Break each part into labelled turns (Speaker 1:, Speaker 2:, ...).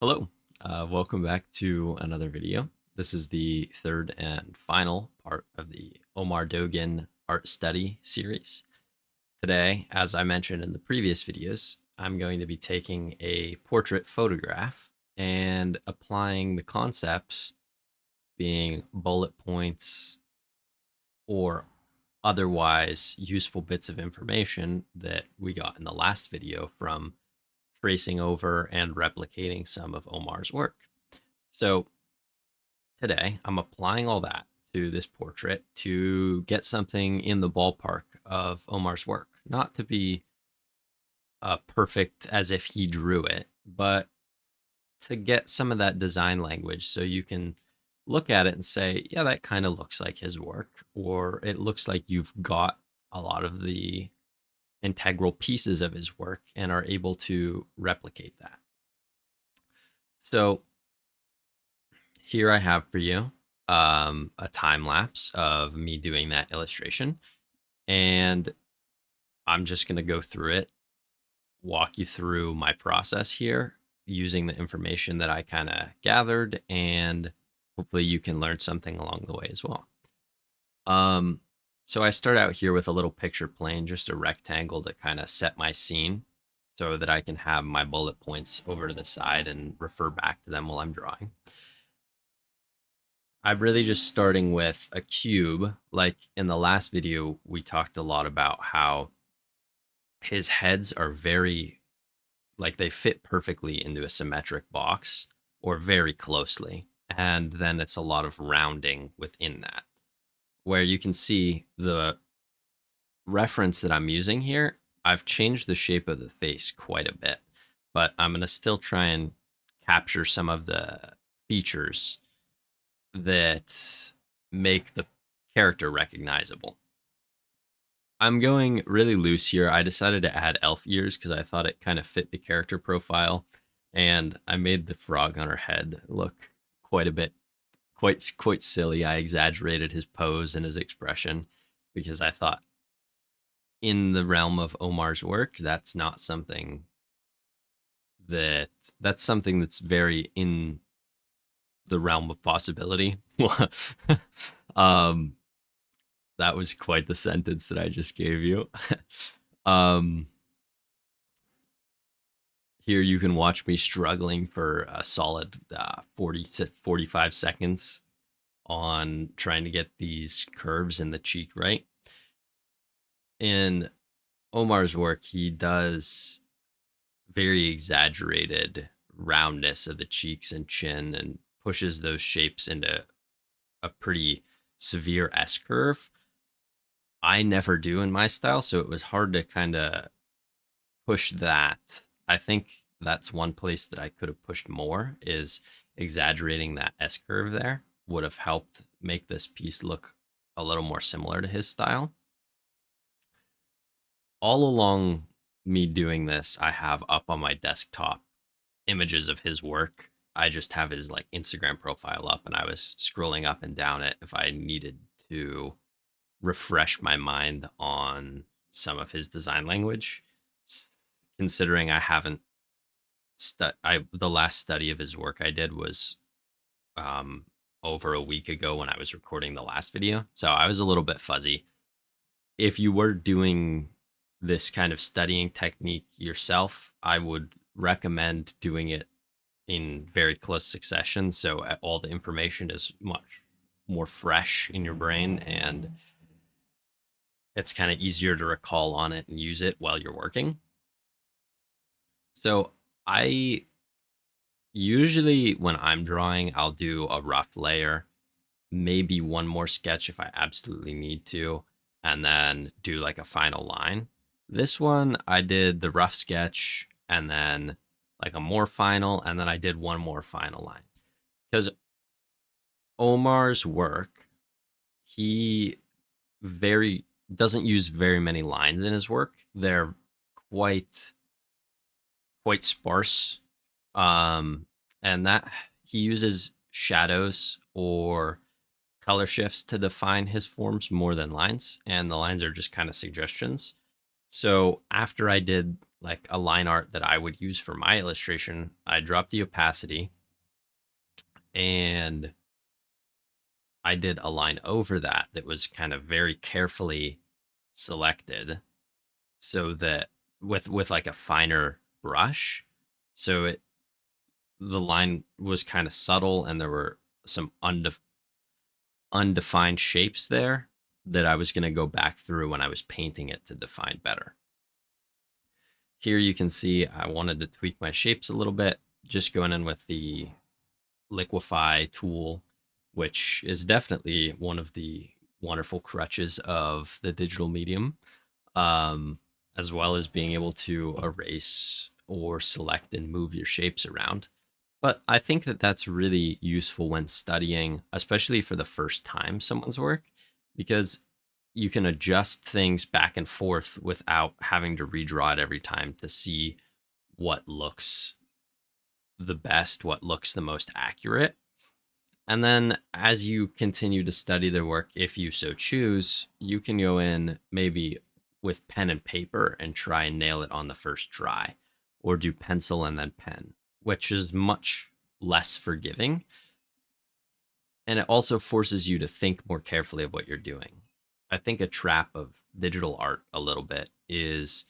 Speaker 1: Hello, welcome back to another video. This is the third and final part of the Omar Dogan art study series. Today, as I mentioned in the previous videos, I'm going to be taking a portrait photograph and applying the concepts being bullet points or otherwise useful bits of information that we got in the last video from tracing over and replicating some of Omar's work. So today I'm applying all that to this portrait to get something in the ballpark of Omar's work. Not to be perfect as if he drew it, but to get some of that design language so you can look at it and say, yeah, that kind of looks like his work, or it looks like you've got a lot of the integral pieces of his work and are able to replicate that. So here I have for you a time lapse of me doing that illustration. And I'm just going to go through it, walk you through my process here using the information that I kind of gathered, and hopefully you can learn something along the way as well. So I start out here with a little picture plane, just a rectangle to kind of set my scene so that I can have my bullet points over to the side and refer back to them while I'm drawing. I'm really just starting with a cube. Like in the last video, we talked a lot about how his heads are very, like they fit perfectly into a symmetric box or very closely. And then it's a lot of rounding within that, where you can see the reference that I'm using here. I've changed the shape of the face quite a bit, but I'm going to still try and capture some of the features that make the character recognizable. I'm going really loose here. I decided to add elf ears because I thought it kind of fit the character profile, and I made the frog on her head look quite a bit, quite silly. I exaggerated his pose and his expression because I thought in the realm of Omar's work, that's not something that's something that's very in the realm of possibility. um, that was quite the sentence that I just gave you. um, Here you can watch me struggling for a solid 40 to 45 seconds on trying to get these curves in the cheek right. In Omar's work, he does very exaggerated roundness of the cheeks and chin and pushes those shapes into a pretty severe S curve. I never do in my style, so it was hard to kind of push that. I think that's one place that I could have pushed more is exaggerating that S curve there would have helped make this piece look a little more similar to his style. All along me doing this, I have up on my desktop images of his work. I just have his like Instagram profile up and I was scrolling up and down it if I needed to refresh my mind on some of his design language, considering I haven't the last study of his work I did was um over a week ago when I was recording the last video. So I was a little bit fuzzy. If you were doing this kind of studying technique yourself, I would recommend doing it in very close succession so all the information is much more fresh in your brain and it's kind of easier to recall on it and use it while you're working. So I usually when I'm drawing, I'll do a rough layer, maybe one more sketch if I absolutely need to, and then do like a final line. This one, I did the rough sketch and then like a more final, and then I did one more final line. Because Omar's work, he very doesn't use very many lines in his work. They're quite sparse. Um, and that he uses shadows or color shifts to define his forms more than lines, and the lines are just kind of suggestions. So after I did like a line art that I would use for my illustration, I dropped the opacity and I did a line over that was kind of very carefully selected so that with like a finer brush, so it the line was kind of subtle and there were some undefined shapes there that I was going to go back through when I was painting it to define better. Here you can see I wanted to tweak my shapes a little bit, just going in with the liquefy tool, which is definitely one of the wonderful crutches of the digital medium, as well as being able to erase or select and move your shapes around. But I think that that's really useful when studying, especially for the first time someone's work, because you can adjust things back and forth without having to redraw it every time to see what looks the best, what looks the most accurate. And then as you continue to study their work, if you so choose, you can go in maybe with pen and paper and try and nail it on the first try, or do pencil and then pen, which is much less forgiving. And it also forces you to think more carefully of what you're doing. I think a trap of digital art a little bit is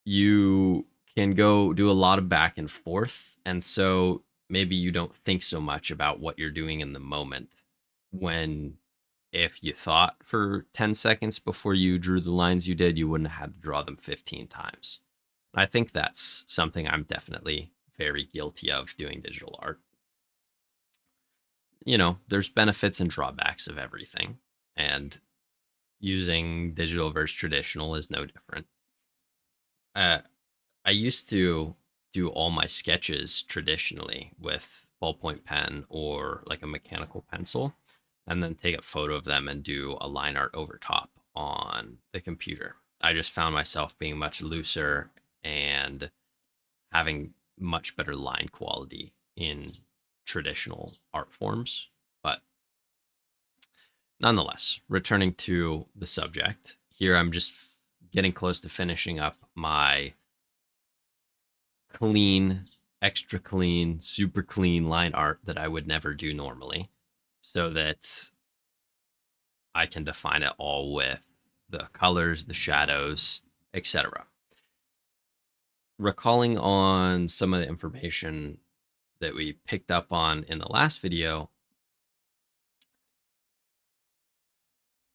Speaker 1: you can go do a lot of back and forth. And so maybe you don't think so much about what you're doing in the moment. When if you thought for 10 seconds before you drew the lines you did, you wouldn't have had to draw them 15 times. I think that's something I'm definitely very guilty of doing digital art. You know, there's benefits and drawbacks of everything. And using digital versus traditional is no different. Uh, I used to do all my sketches traditionally with ballpoint pen or like a mechanical pencil, and then take a photo of them and do a line art over top on the computer. I just found myself being much looser and having much better line quality in traditional art forms. But nonetheless, returning to the subject, here I'm just getting close to finishing up my clean, extra clean, super clean line art that I would never do normally, so that I can define it all with the colors, the shadows, etc. Recalling on some of the information that we picked up on in the last video,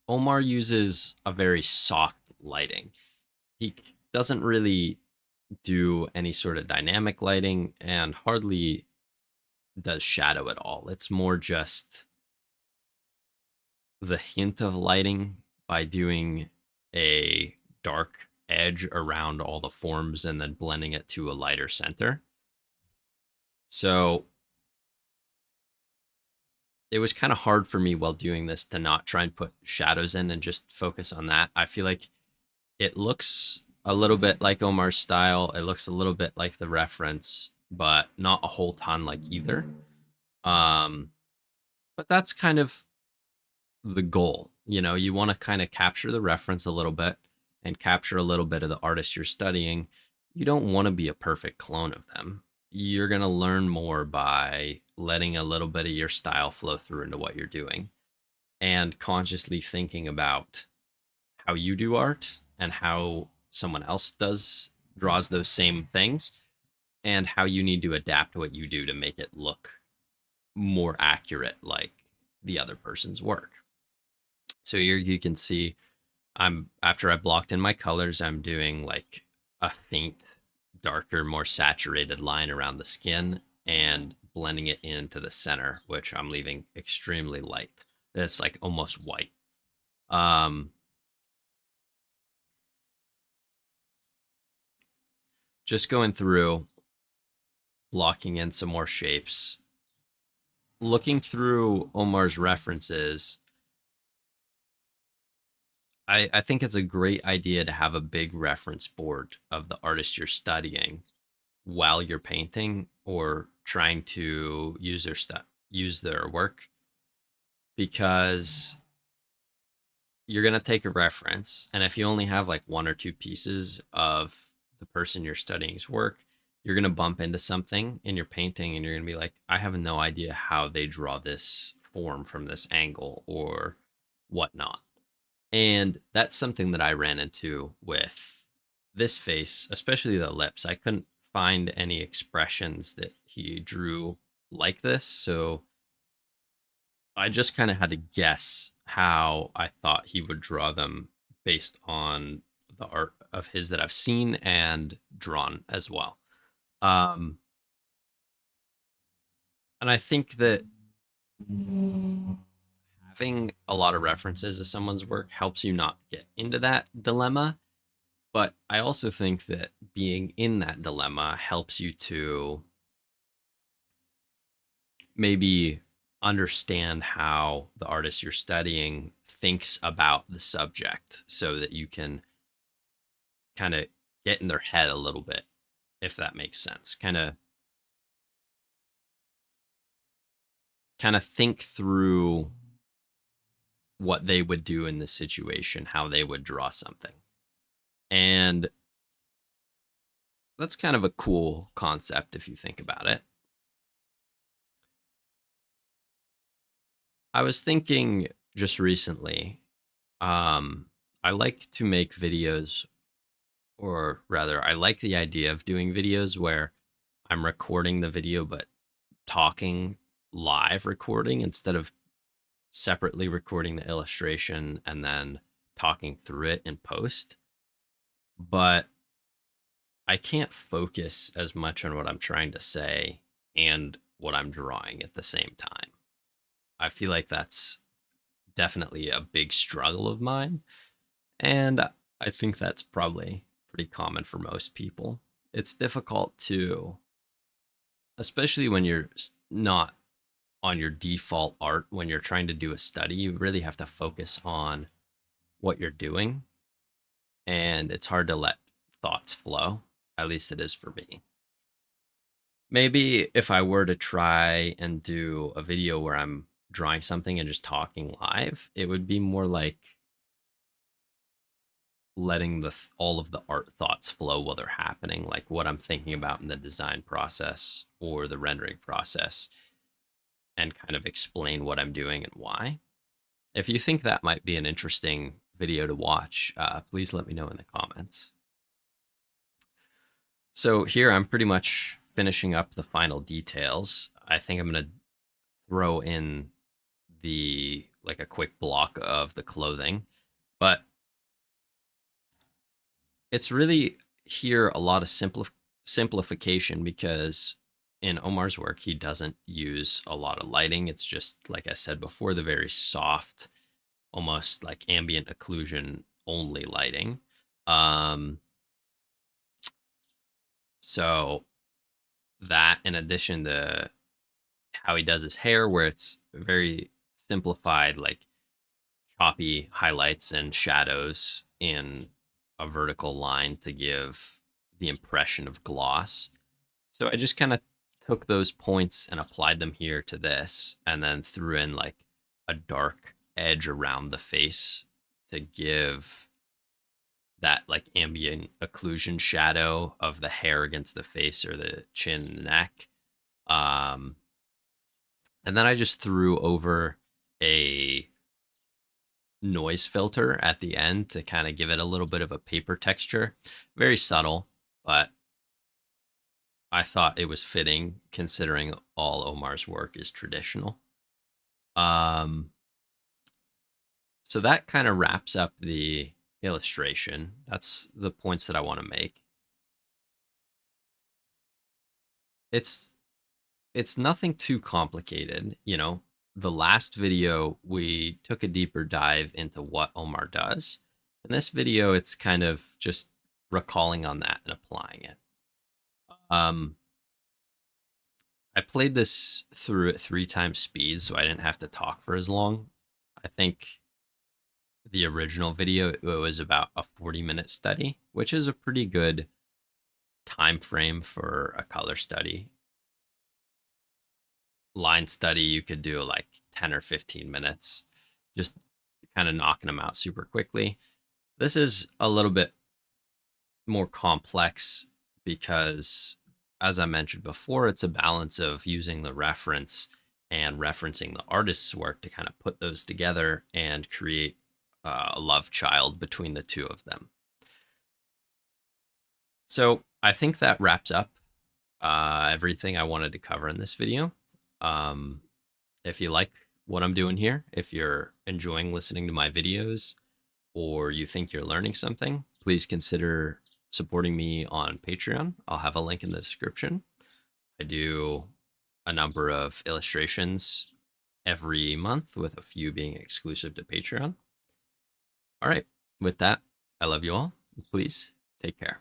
Speaker 1: Omar uses a very soft lighting. He doesn't really do any sort of dynamic lighting and hardly does shadow at all. It's more just the hint of lighting by doing a dark edge around all the forms and then blending it to a lighter center. So it was kind of hard for me while doing this to not try and put shadows in and just focus on that. I feel like it looks a little bit like Omar's style. It looks a little bit like the reference, but not a whole ton like either. Um, but that's kind of the goal. You know, you want to kind of capture the reference a little bit and capture a little bit of the artist you're studying. You don't want to be a perfect clone of them. You're going to learn more by letting a little bit of your style flow through into what you're doing and consciously thinking about how you do art and how someone else draws those same things, and how you need to adapt what you do to make it look more accurate like the other person's work. So here you can see after I blocked in my colors, I'm doing like a faint, darker, more saturated line around the skin and blending it into the center, which I'm leaving extremely light. It's like almost white. Just going through, blocking in some more shapes, looking through Omar's references. I think it's a great idea to have a big reference board of the artist you're studying while you're painting or trying to use use their work, because you're going to take a reference, and if you only have like one or two pieces of the person you're studying's work, you're going to bump into something in your painting and you're going to be like, I have no idea how they draw this form from this angle or whatnot. And that's something that I ran into with this face, especially the lips. I couldn't find any expressions that he drew like this. So I just kind of had to guess how I thought he would draw them based on the art of his that I've seen and drawn as well. Um, and I think that having a lot of references to someone's work helps you not get into that dilemma. But I also think that being in that dilemma helps you to maybe understand how the artist you're studying thinks about the subject so that you can kind of get in their head a little bit, if that makes sense. Kind of think through what they would do in this situation, how they would draw something. And that's kind of a cool concept if you think about it. I was thinking just recently, I like to make videos, or rather, I like the idea of doing videos where I'm recording the video but talking live recording instead of separately recording the illustration and then talking through it in post. But I can't focus as much on what I'm trying to say and what I'm drawing at the same time. I feel like that's definitely a big struggle of mine. And I think that's probably pretty common for most people. It's difficult to, especially when you're not on your default art, when you're trying to do a study, you really have to focus on what you're doing. And it's hard to let thoughts flow. At least it is for me. Maybe if I were to try and do a video where I'm drawing something and just talking live, it would be more like letting all of the art thoughts flow while they're happening, like what I'm thinking about in the design process or the rendering process, and kind of explain what I'm doing and why. If you think that might be an interesting video to watch, please let me know in the comments. So here I'm pretty much finishing up the final details. I think I'm going to throw in like a quick block of the clothing, but it's really here a lot of simplification because in Omar's work, he doesn't use a lot of lighting. It's just, like I said before, the very soft, almost like ambient occlusion only lighting. So that, in addition to how he does his hair, where it's very simplified, like choppy highlights and shadows in a vertical line to give the impression of gloss. So I just kind of took those points and applied them here to this, and then threw in like a dark edge around the face to give that like ambient occlusion shadow of the hair against the face or the chin and neck. Um, and then I just threw over a noise filter at the end to kind of give it a little bit of a paper texture. Very subtle, but I thought it was fitting considering all Omar's work is traditional. Um, so that kind of wraps up the illustration. That's the points that I want to make. It's it's nothing too complicated, you know. The last video we took a deeper dive into what Omar does. In this video, it's kind of just recalling on that and applying it. I played this through at 3 times speed, so I didn't have to talk for as long. I think the original video it was about a 40-minute study, which is a pretty good time frame for a color study. Line study, you could do like 10 or 15 minutes. Just kind of knocking them out super quickly. This is a little bit more complex because, as I mentioned before, it's a balance of using the reference and referencing the artist's work to kind of put those together and create a love child between the two of them. So I think that wraps up everything I wanted to cover in this video. If you like what I'm doing here, if you're enjoying listening to my videos, or you think you're learning something, please consider supporting me on Patreon. I'll have a link in the description. I do a number of illustrations every month, with a few being exclusive to Patreon. All right, with that, I love you all. Please take care.